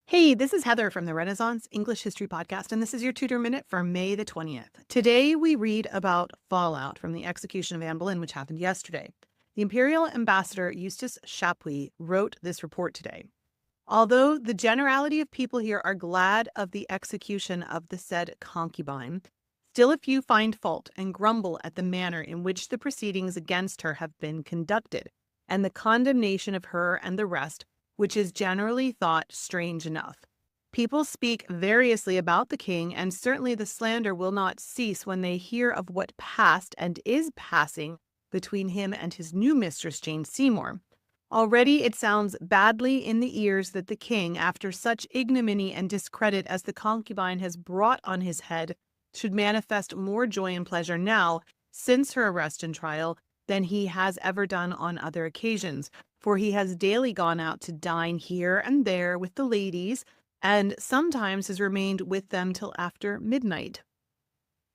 Hey, this is Heather from the Renaissance English History Podcast, and this is your Tutor Minute for May the 20th. Today, we read about fallout from the execution of Anne Boleyn, which happened yesterday. The Imperial Ambassador Eustace Chapuis wrote this report today. Although the generality of people here are glad of the execution of the said concubine, still a few find fault and grumble at the manner in which the proceedings against her have been conducted, and the condemnation of her and the rest, which is generally thought strange enough. People speak variously about the king, and certainly the slander will not cease when they hear of what passed and is passing between him and his new mistress, Jane Seymour. Already it sounds badly in the ears that the king, after such ignominy and discredit as the concubine has brought on his head, should manifest more joy and pleasure now, since her arrest and trial, than he has ever done on other occasions, for he has daily gone out to dine here and there with the ladies, and sometimes has remained with them till after midnight.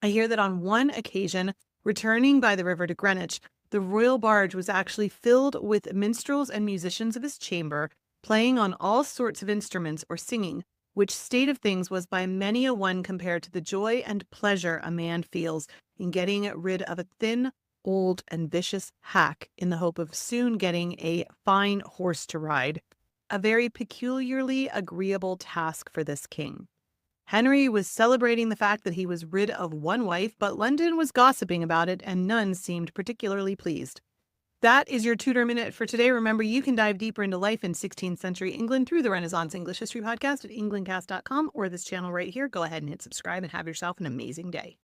I hear that on one occasion, returning by the river to Greenwich, the royal barge was actually filled with minstrels and musicians of his chamber, playing on all sorts of instruments or singing, which state of things was by many a one compared to the joy and pleasure a man feels in getting rid of a thin, old, and vicious hack in the hope of soon getting a fine horse to ride, a very peculiarly agreeable task for this king. Henry was celebrating the fact that he was rid of one wife, but London was gossiping about it, and none seemed particularly pleased. That is your Tutor Minute for today. Remember, you can dive deeper into life in 16th century England through the Renaissance English History Podcast at englandcast.com or this channel right here. Go ahead and hit subscribe and have yourself an amazing day.